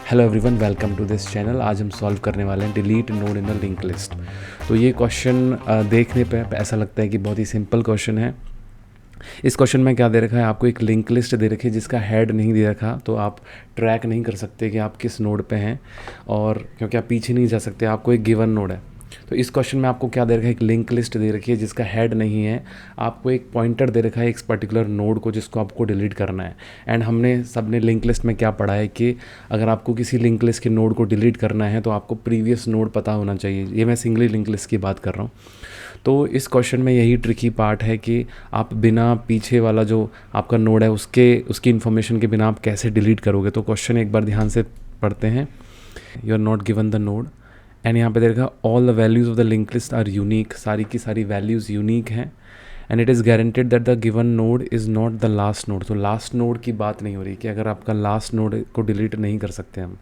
Hello everyone, welcome to this channel. आज हम solve करने वाले हैं delete node in the link list. तो ये क्वेश्चन देखने पे ऐसा लगता है कि बहुत ही सिंपल क्वेश्चन है। इस क्वेश्चन में क्या दे रखा है, आपको एक लिंक लिस्ट दे रखी है जिसका हेड नहीं दे रखा, तो आप ट्रैक नहीं कर सकते कि आप किस नोड पे हैं, और क्योंकि आप पीछे नहीं जा सकते, आपको एक गिवन नोड है। तो इस क्वेश्चन में आपको क्या दे रखा है, एक लिंक लिस्ट दे रखी है जिसका हेड नहीं है, आपको एक पॉइंटर दे रखा है एक पर्टिकुलर नोड को जिसको आपको डिलीट करना है। एंड हमने सबने लिंक लिस्ट में क्या पढ़ा है कि अगर आपको किसी लिंक लिस्ट के नोड को डिलीट करना है तो आपको प्रीवियस नोड पता होना चाहिए। ये मैं सिंगली लिंक लिस्ट की बात कर रहा हूँ। तो इस क्वेश्चन में यही ट्रिकी पार्ट है कि आप बिना पीछे वाला जो आपका नोड है उसकी इन्फॉर्मेशन के बिना आप कैसे डिलीट करोगे। तो क्वेश्चन एक बार ध्यान से पढ़ते हैं। You are not given the node and यहाँ पे देखा all the values of the link list are unique, सारी की सारी वैल्यूज़ यूनिक हैं। And it is guaranteed that the given node is not the last node. तो last node की बात नहीं हो रही कि अगर आपका लास्ट नोड को डिलीट नहीं कर सकते हम,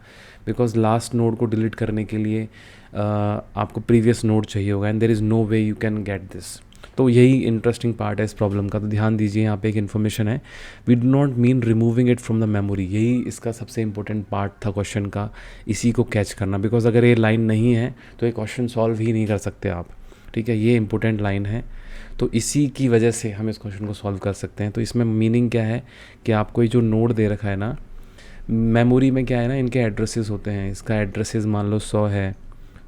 बिकॉज लास्ट नोड को डिलीट करने के लिए आपको प्रीवियस नोड चाहिए होगा and there is no way you can get this. तो यही इंटरेस्टिंग पार्ट है इस प्रॉब्लम का। तो ध्यान दीजिए, यहाँ पे एक इन्फॉर्मेशन है, we do not mean removing it from the memory. यही इसका सबसे इंपॉर्टेंट पार्ट था क्वेश्चन का, इसी को कैच करना। बिकॉज अगर ये लाइन नहीं है तो ये क्वेश्चन सॉल्व ही नहीं कर सकते आप। ठीक है, ये इंपॉर्टेंट लाइन है, तो इसी की वजह से हम इस क्वेश्चन को सॉल्व कर सकते हैं। तो इसमें मीनिंग क्या है कि आपको ये जो नोड दे रखा है ना, मेमोरी में क्या है ना, इनके एड्रेसेस होते हैं। इसका एड्रेसेस मान लो 100 है,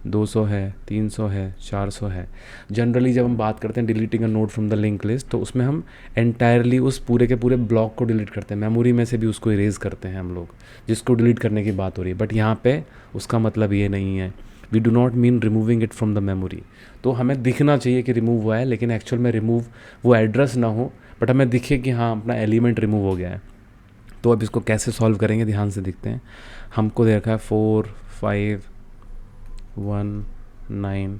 200 है, 300 है, 400 है। जनरली जब हम बात करते हैं deleting a node from the link list, तो उसमें हम एंटायरली उस पूरे के पूरे ब्लॉक को डिलीट करते हैं। मेमोरी में से भी उसको इरेज करते हैं हम लोग, जिसको डिलीट करने की बात हो रही है। बट यहाँ पे उसका मतलब ये नहीं है। We do not mean removing it from the memory. तो हमें दिखना चाहिए कि रिमूव हुआ है, लेकिन एक्चुअल में रिमूव वो एड्रेस ना हो, बट हमें दिखे कि हाँ अपना एलिमेंट रिमूव हो गया है। तो अब इसको कैसे सॉल्व करेंगे, ध्यान से देखते हैं। हमको दे रखा है 4, 5, 1, 9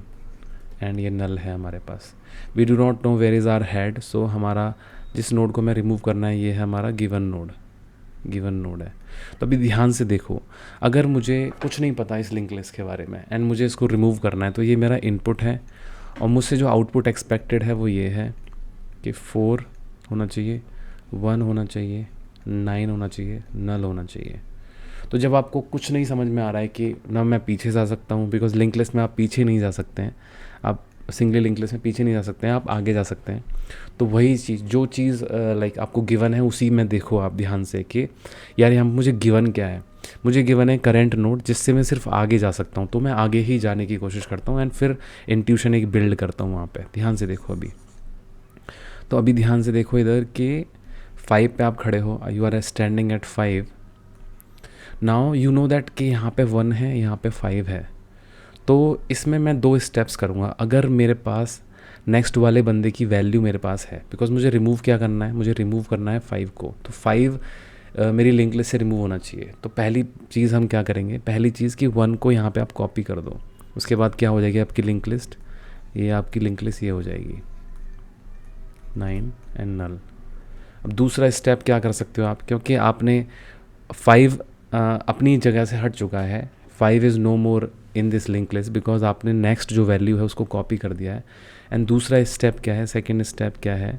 एंड ये नल है हमारे पास। We do not know where is our head. So हमारा जिस नोड को मैं रिमूव करना है ये है हमारा गिवन नोड है। तो अभी ध्यान से देखो, अगर मुझे कुछ नहीं पता इस लिंक लिस्ट के बारे में एंड मुझे इसको रिमूव करना है, तो ये मेरा इनपुट है, और मुझसे जो आउटपुट एक्सपेक्टेड है वो ये है कि 4 होना चाहिए, 1 होना चाहिए, 9 होना चाहिए, नल होना चाहिए। तो जब आपको कुछ नहीं समझ में आ रहा है कि ना मैं पीछे जा सकता हूँ, बिकॉज लिंक लिस्ट में आप पीछे नहीं जा सकते हैं, आप सिंगली लिंक लिस्ट में पीछे नहीं जा सकते हैं, आप आगे जा सकते हैं। तो वही चीज़, जो चीज़ लाइक आपको गिवन है उसी में देखो आप ध्यान से कि यार यहाँ मुझे गिवन क्या है। मुझे गिवन है करेंट नोड, जिससे मैं सिर्फ आगे जा सकता हूँ, तो मैं आगे ही जाने की कोशिश करता हूँ एंड फिर इंट्यूशन एक बिल्ड करता हूँ वहाँ पे। ध्यान से देखो अभी। तो अभी ध्यान से देखो इधर कि 5 पे आप खड़े हो, you are standing at 5। Now you know that कि यहाँ पे 1 है, यहाँ पे 5 है। तो इसमें मैं 2 स्टेप्स करूँगा। अगर मेरे पास नेक्स्ट वाले बंदे की वैल्यू मेरे पास है, बिकॉज मुझे रिमूव क्या करना है, मुझे रिमूव करना है 5 को, तो 5 मेरी लिंक लिस्ट से रिमूव होना चाहिए। तो पहली चीज़ हम क्या करेंगे, पहली चीज़ कि 1 को यहाँ पे आप कॉपी कर दो। उसके बाद क्या हो जाएगी आपकी लिंक लिस्ट, ये आपकी लिंक लिस्ट ये हो जाएगी 9 एंड नल। अब दूसरा स्टेप क्या कर सकते हो आप, क्योंकि आपने 5 अपनी जगह से हट चुका है, 5 is no more in this link list, because आपने नेक्स्ट जो वैल्यू है उसको कॉपी कर दिया है। एंड दूसरा स्टेप क्या है, सेकेंड स्टेप क्या है,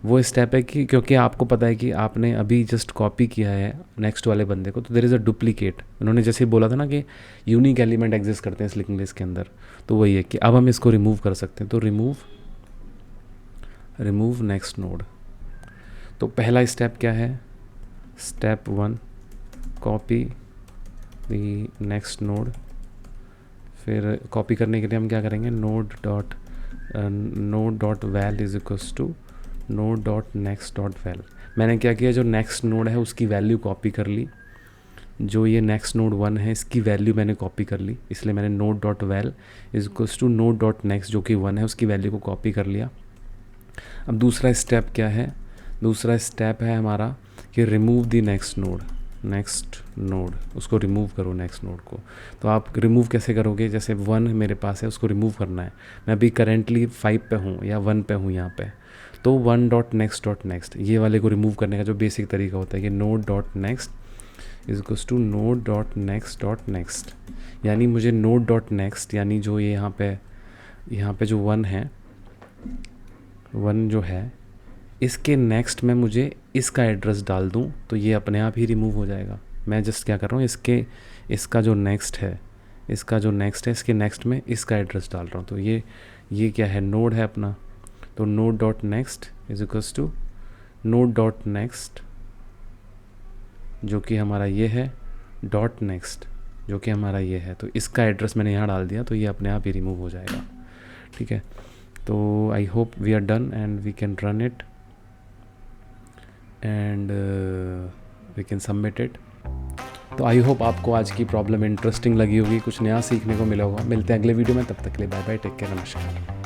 वो स्टेप है कि क्योंकि आपको पता है कि आपने अभी जस्ट कॉपी किया है नेक्स्ट वाले बंदे को, तो देयर इज़ अ डुप्लीकेट। उन्होंने जैसे बोला था ना कि यूनिक एलिमेंट एग्जिस्ट करते हैं इस लिंक लिस्ट के अंदर, तो वही है कि अब हम इसको रिमूव कर सकते हैं। तो रिमूव नेक्स्ट नोड। तो पहला स्टेप क्या है, step 1, copy the next node. फिर कॉपी करने के लिए हम क्या करेंगे, node dot val is equals to node dot next dot val. मैंने क्या किया, जो नेक्स्ट नोड है उसकी वैल्यू कॉपी कर ली, जो ये नेक्स्ट नोड 1 है इसकी वैल्यू मैंने कॉपी कर ली, इसलिए मैंने node dot val is equals to node dot next जो कि 1 है उसकी वैल्यू को कॉपी कर लिया। अब दूसरा स्टेप क्या है, दूसरा स्टेप है हमारा कि रिमूव द नेक्स्ट नोड, उसको रिमूव करो नेक्स्ट नोड को। तो आप रिमूव कैसे करोगे, जैसे 1 मेरे पास है उसको रिमूव करना है, मैं अभी करेंटली 5 पे हूँ या 1 पे हूँ यहाँ पे, तो 1 डॉट नेक्स्ट ये वाले को रिमूव करने का जो बेसिक तरीका होता है कि node dot next is equals to node dot next. यानी मुझे नोड डॉट नेक्स्ट, यानी जो ये यहाँ पे जो 1 है, 1 जो है इसके नेक्स्ट में मुझे इसका एड्रेस डाल दूँ तो ये अपने आप ही रिमूव हो जाएगा। मैं जस्ट क्या कर रहा हूँ, इसका जो नेक्स्ट है इसके नेक्स्ट में इसका एड्रेस डाल रहा हूँ। तो ये क्या है, नोड है अपना। तो node dot next is equals to node dot next जो कि हमारा ये है, डॉट नेक्स्ट जो कि हमारा ये है। तो इसका एड्रेस मैंने यहाँ डाल दिया, तो ये अपने आप ही रिमूव हो जाएगा। ठीक है, तो I hope we are done and we can run it and we can submit it. तो आई होप आपको आज की प्रॉब्लम इंटरेस्टिंग लगी होगी, कुछ नया सीखने को मिला होगा। मिलते हैं अगले वीडियो में, तब तक के लिए बाय बाय, टेक केयर, नमस्कार।